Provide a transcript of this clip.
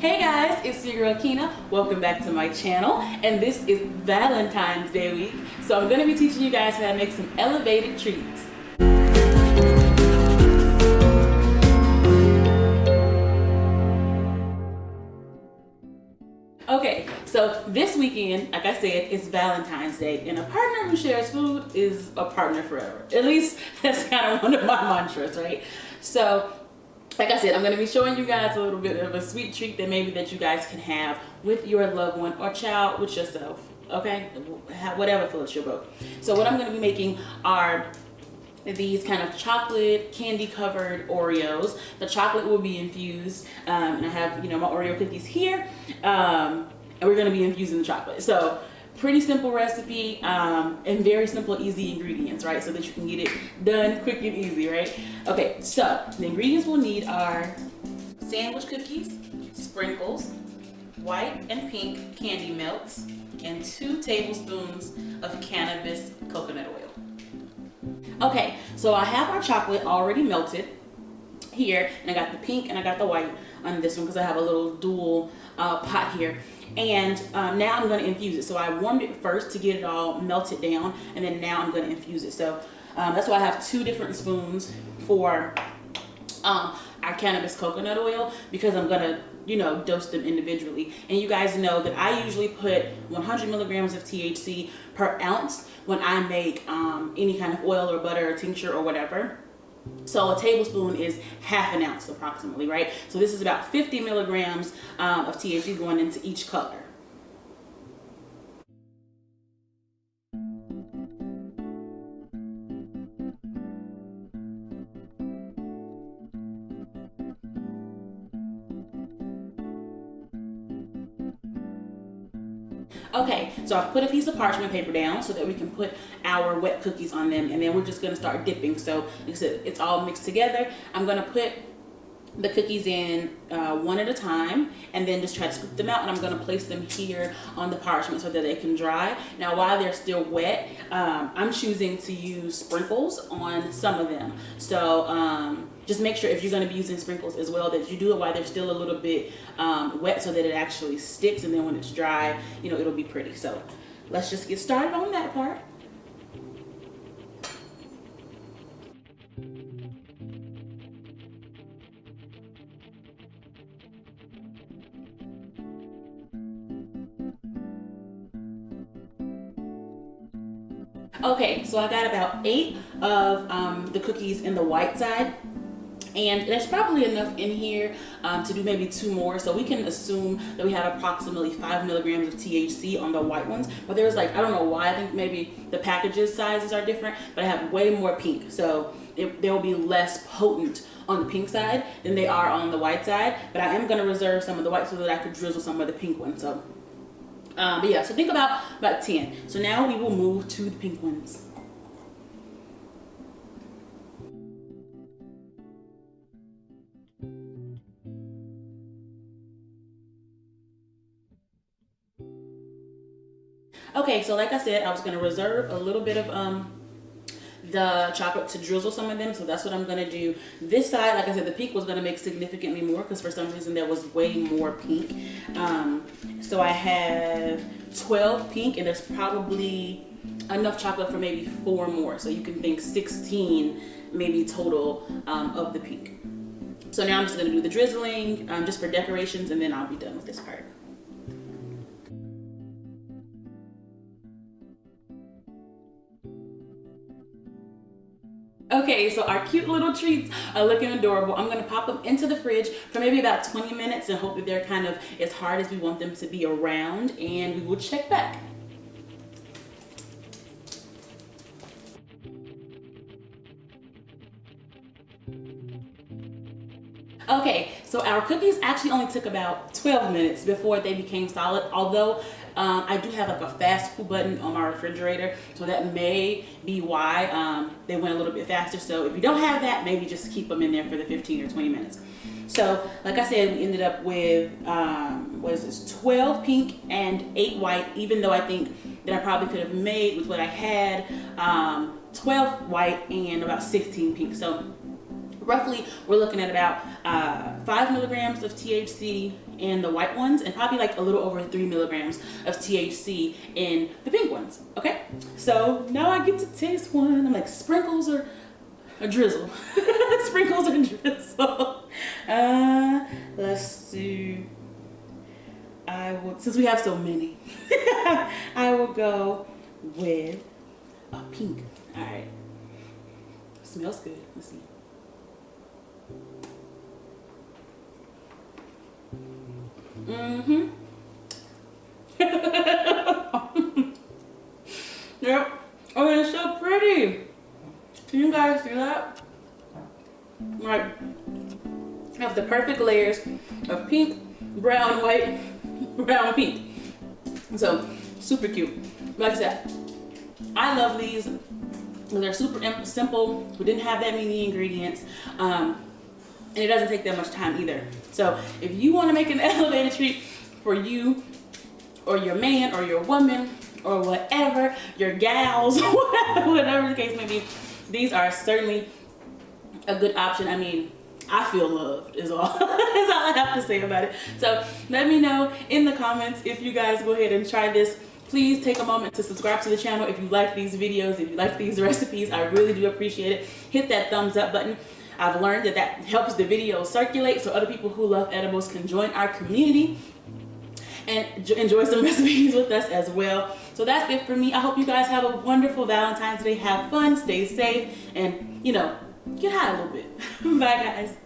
Hey guys, it's your girl Kina. Welcome back to my channel, and this is Valentine's Day week. So I'm going to be teaching you guys how to make some elevated treats. Okay, so this weekend, like I said, it's Valentine's Day, and a partner who shares food is a partner forever. At least that's kind of one of my mantras, right? So like I said, I'm going to be showing you guys a little bit of a sweet treat that maybe that you guys can have with your loved one or child, with yourself, okay? Whatever floats your boat. So what I'm going to be making are these kind of chocolate candy covered Oreos. The chocolate will be infused, and I have, my Oreo cookies here, and we're going to be infusing the chocolate. So pretty simple recipe, and very simple, easy ingredients, right? So that you can get it done quick and easy, right? Okay, so the ingredients we'll need are sandwich cookies, sprinkles, white and pink candy melts, and 2 tablespoons of cannabis coconut oil. Okay, so I have our chocolate already melted here, and I got the pink and I got the white on this one because I have a little dual pot here. And now I'm going to infuse it. So I warmed it first to get it all melted down, and then now I'm going to infuse it. So that's why I have 2 different spoons for our cannabis coconut oil, because I'm going to dose them individually. And you guys know that I usually put 100 milligrams of THC per ounce when I make any kind of oil or butter or tincture or whatever. So a tablespoon is half an ounce approximately, right? So this is about 50 milligrams of THC going into each color. Okay, so I've put a piece of parchment paper down so that we can put our wet cookies on them, and then we're just going to start dipping. So like I said, it's all mixed together. I'm going to put the cookies in one at a time, and then just try to scoop them out, and I'm going to place them here on the parchment so that they can dry. Now while they're still wet, I'm choosing to use sprinkles on some of them. So just make sure if you're going to be using sprinkles as well that you do it while they're still a little bit wet, so that it actually sticks, and then when it's dry, it'll be pretty. So let's just get started on that part. Okay, so I got about 8 of the cookies in the white side, and there's probably enough in here to do maybe 2 more. So we can assume that we have approximately 5 milligrams of THC on the white ones. But there's I don't know why, I think maybe the packages sizes are different, but I have way more pink. So they'll be less potent on the pink side than they are on the white side. But I am going to reserve some of the white so that I could drizzle some of the pink ones. So but yeah, so think about 10. So now we will move to the pink ones. Okay, so like I said, I was going to reserve a little bit of the chocolate to drizzle some of them, so that's what I'm going to do. This side, like I said, the pink was going to make significantly more because for some reason there was way more pink. So I have 12 pink, and there's probably enough chocolate for maybe 4 more. So you can think 16 maybe total of the pink. So now I'm just going to do the drizzling just for decorations, and then I'll be done with this part. Okay, so our cute little treats are looking adorable. I'm going to pop them into the fridge for maybe about 20 minutes and hope that they're kind of as hard as we want them to be around, and we will check back. Okay, so our cookies actually only took about 12 minutes before they became solid, although I do have a fast cool button on my refrigerator, so that may be why they went a little bit faster. So if you don't have that, maybe just keep them in there for the 15 or 20 minutes. So like I said, we ended up with 12 pink and 8 white, even though I think that I probably could have made with what I had 12 white and about 16 pink. So roughly we're looking at about 5 milligrams of THC in the white ones and probably like a little over 3 milligrams of THC in the pink ones. Okay, so now I get to taste one. I'm like, sprinkles or a drizzle. Sprinkles or drizzle. Let's see. I will, since we have so many, I will go with a pink. All right. Smells good. Let's see. Mm-hmm. Yep. Oh, it's so pretty. Can you guys see that? Like, I have the perfect layers of pink, brown, white, brown, pink. So, super cute. Like I said, I love these. They're super simple. We didn't have that many ingredients. And it doesn't take that much time either. So if you want to make an elevated treat for you or your man or your woman or whatever, your gals, whatever the case may be, these are certainly a good option. I mean, I feel loved is all, is all I have to say about it. So let me know in the comments if you guys go ahead and try this. Please take a moment to subscribe to the channel if you like these videos, if you like these recipes. I really do appreciate it. Hit that thumbs up button. I've learned that that helps the video circulate so other people who love edibles can join our community and enjoy some recipes with us as well. So that's it for me. I hope you guys have a wonderful Valentine's Day. Have fun, stay safe, and, you know, get high a little bit. Bye, guys.